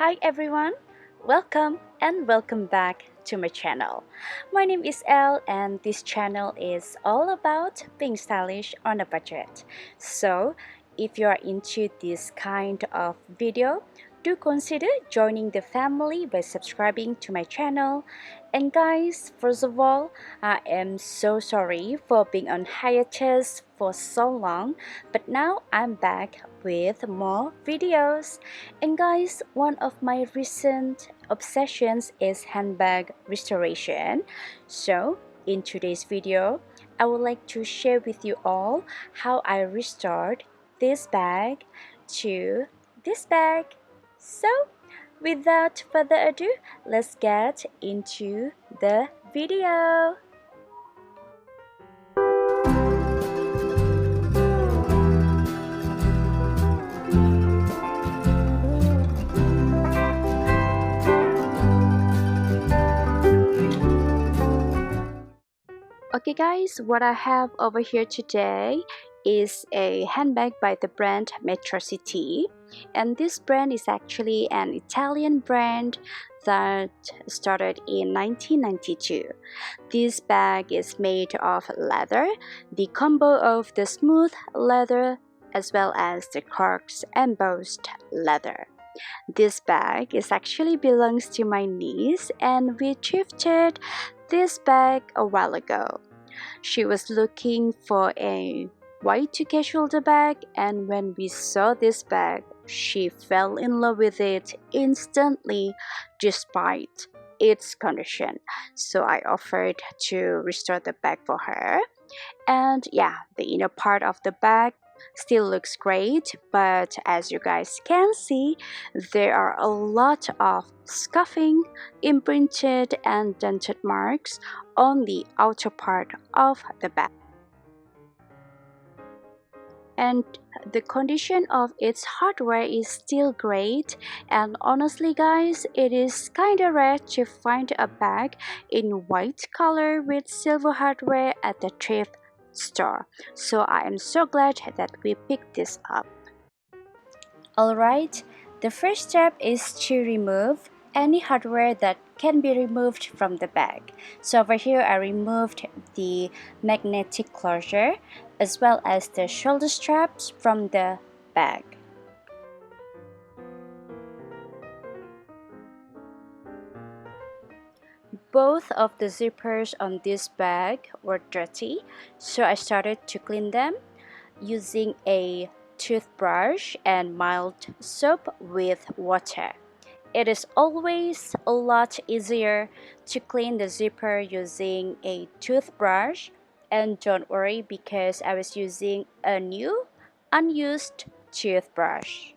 Hi everyone, welcome back to my channel. My name is Elle and this channel is all about being stylish on a budget. So if you are into this kind of video, do consider joining the family by subscribing to my channel. And guys, first of all, I am so sorry for being on hiatus for so long, but now I'm back with more videos. And guys, one of my recent obsessions is handbag restoration. So in today's video, I would like to share with you all how I restored this bag to this bag. So without further ado, let's get into the video. Okay guys, what I have over here today is a handbag by the brand Metrocity, and this brand is actually an Italian brand that started in 1992. This bag is made of leather, the combo of the smooth leather as well as the corks embossed leather. This bag is actually belongs to my niece and we thrifted this bag a while ago. She was looking for a Y2K shoulder bag, and when we saw this bag, she fell in love with it instantly despite its condition. So I offered to restore the bag for her. And yeah, the inner part of the bag still looks great, but as you guys can see, there are a lot of scuffing, imprinted and dented marks on the outer part of the bag. And the condition of its hardware is still great, and honestly guys, it is kinda rare to find a bag in white color with silver hardware at the thrift store, so I am so glad that we picked this up. Alright, the first step is to remove any hardware that can be removed from the bag. So over here I removed the magnetic closure as well as the shoulder straps from the bag. Both of the zippers on this bag were dirty, so I started to clean them using a toothbrush and mild soap with water. It is always a lot easier to clean the zipper using a toothbrush, and don't worry because I was using a new unused toothbrush.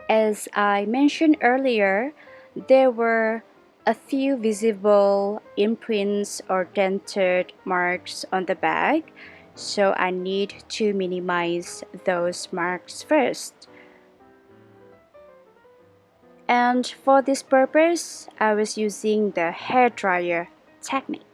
As I mentioned earlier, there were a few visible imprints or dented marks on the bag, so I need to minimize those marks first. And for this purpose, I was using the hair dryer technique.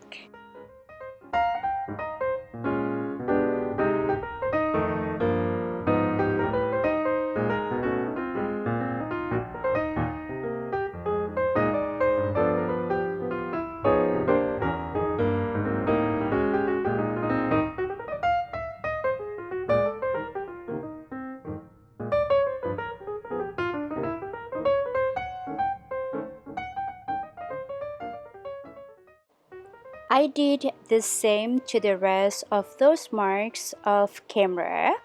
I did the same to the rest of those marks off camera,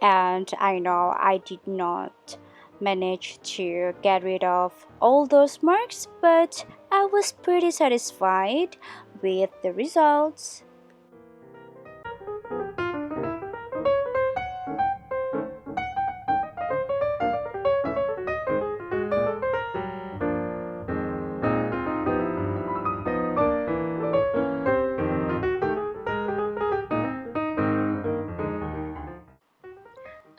and I know I did not manage to get rid of all those marks, but I was pretty satisfied with the results.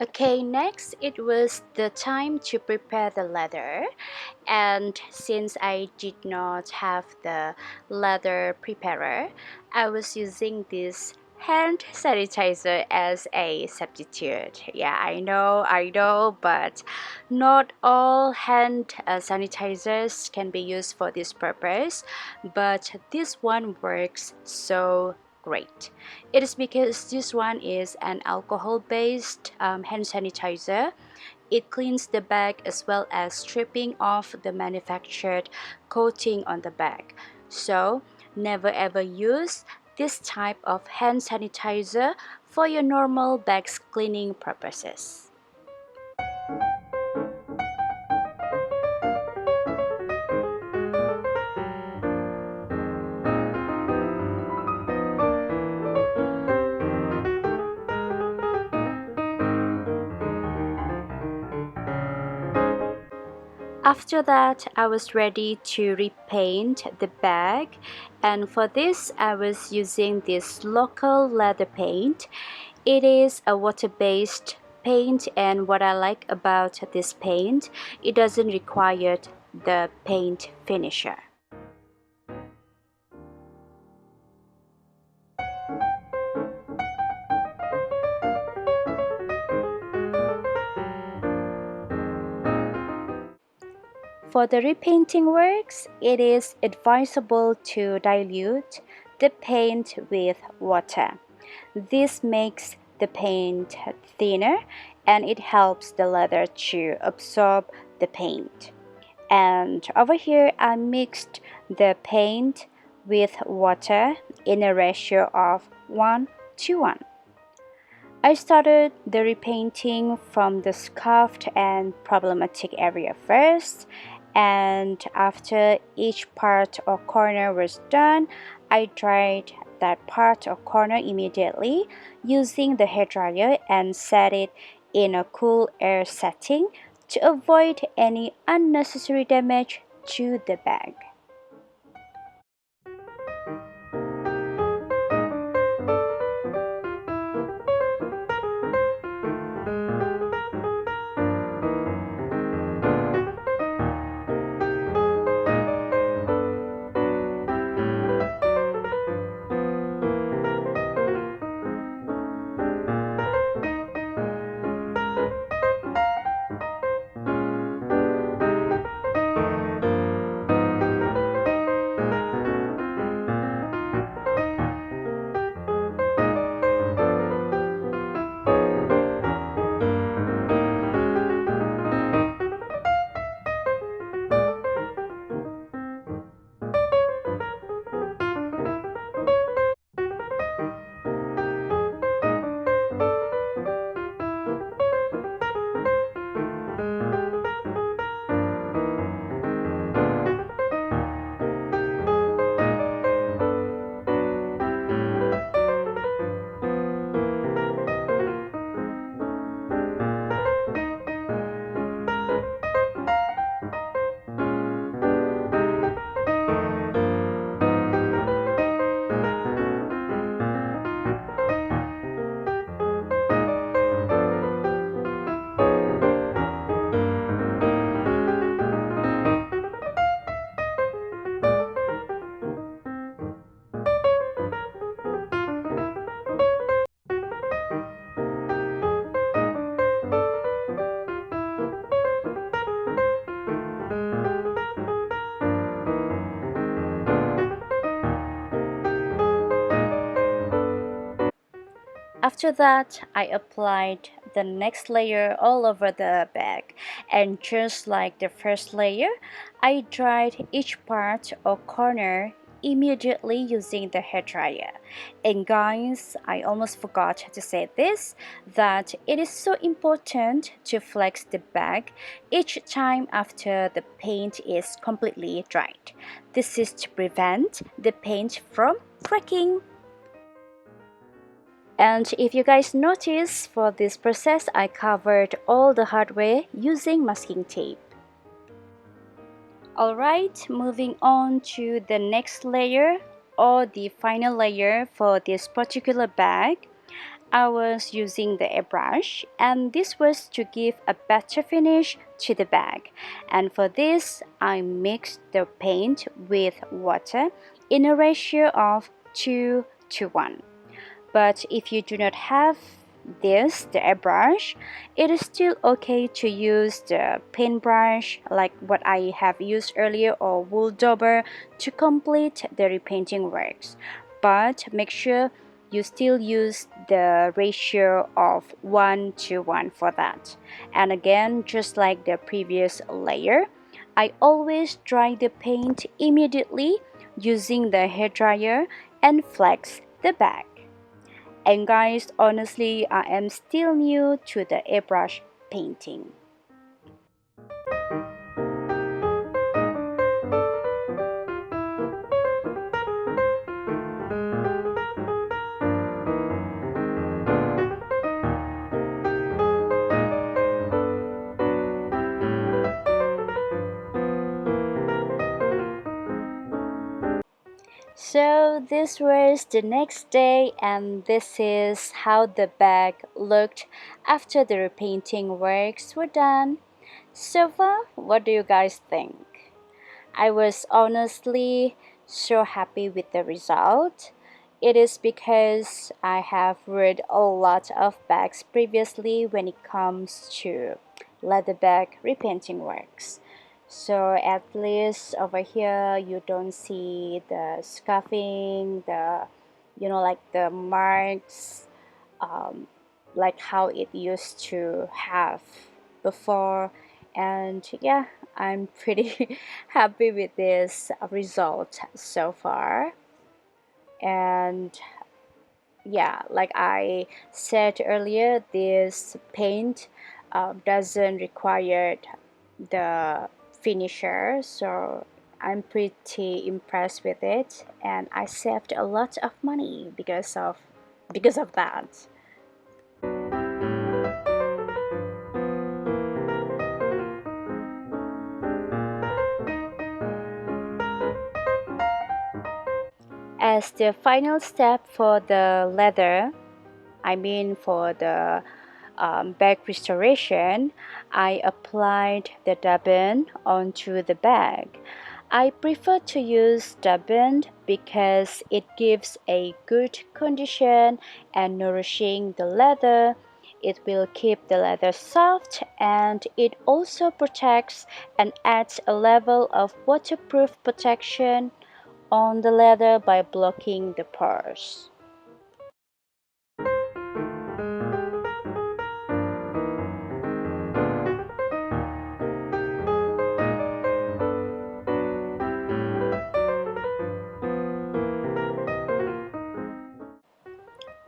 Okay, next it was the time to prepare the leather, and since I did not have the leather preparer, I was using this hand sanitizer as a substitute. Yeah, I know, but not all hand sanitizers can be used for this purpose, but this one works so great. It is because this one is an alcohol-based hand sanitizer. It cleans the bag as well as stripping off the manufactured coating on the bag. So, never ever use this type of hand sanitizer for your normal bags cleaning purposes. After that, I was ready to repaint the bag, and for this I was using this local leather paint. It is a water-based paint, and what I like about this paint, it doesn't require the paint finisher. For the repainting works, it is advisable to dilute the paint with water. This makes the paint thinner and it helps the leather to absorb the paint. And over here I mixed the paint with water in a ratio of 1 to 1. I started the repainting from the scuffed and problematic area first, and after each part or corner was done, I dried that part or corner immediately using the hairdryer and set it in a cool air setting to avoid any unnecessary damage to the bag. After that, I applied the next layer all over the bag, and just like the first layer, I dried each part or corner immediately using the hairdryer. And guys, I almost forgot to say this, that it is so important to flex the bag each time after the paint is completely dried. This is to prevent the paint from cracking. And if you guys notice, for this process I covered all the hardware using masking tape. Alright, moving on to the next layer or the final layer for this particular bag. I was using the airbrush, and this was to give a better finish to the bag. And for this, I mixed the paint with water in a ratio of 2 to 1. But if you do not have this, the airbrush, it is still okay to use the paintbrush like what I have used earlier, or wool dauber, to complete the repainting works. But make sure you still use the ratio of 1 to 1 for that. And again, just like the previous layer, I always dry the paint immediately using the hairdryer and flex the bag. And guys, honestly, I am still new to the airbrush painting. So this was the next day, and this is how the bag looked after the repainting works were done. So far, what do you guys think? I was honestly so happy with the result. It is because I have read a lot of bags previously when it comes to leather bag repainting works. So at least over here you don't see the scuffing, the like the marks, um, like how it used to have before. And yeah, I'm pretty happy with this result so far. And yeah, like I said earlier, this paint doesn't require the finisher, so I'm pretty impressed with it, and I saved a lot of money because of that. As the final step for the leather, I mean for the bag restoration, I applied the Dubbin onto the bag. I prefer to use Dubbin because it gives a good condition and nourishing the leather. It will keep the leather soft, and it also protects and adds a level of waterproof protection on the leather by blocking the pores.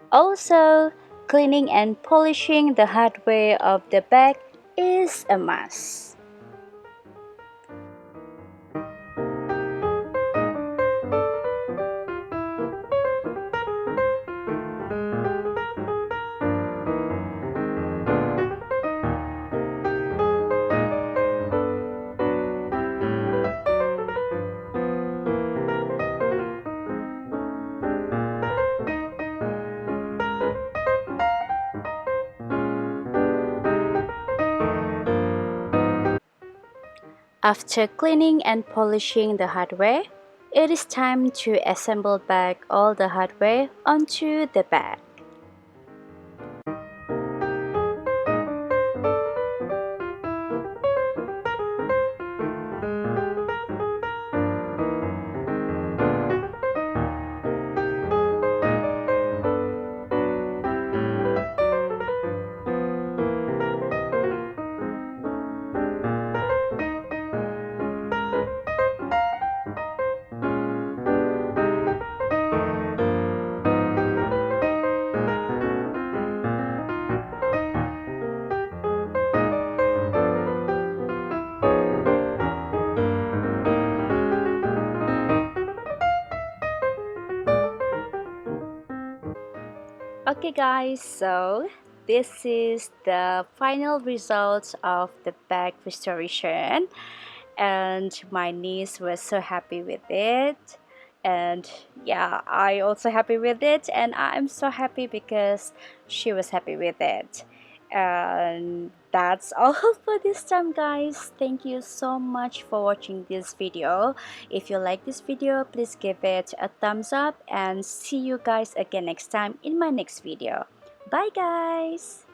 Also, cleaning and polishing the hardware of the bag is a must. After cleaning and polishing the hardware, it is time to assemble back all the hardware onto the bag. Okay guys, so this is the final result of the bag restoration, and my niece was so happy with it. And yeah, I also happy with it, and I'm so happy because she was happy with it. And that's all for this time, guys. Thank you so much for watching this video. If you like this video, please give it a thumbs up, and see you guys again next time in my next video. Bye, guys.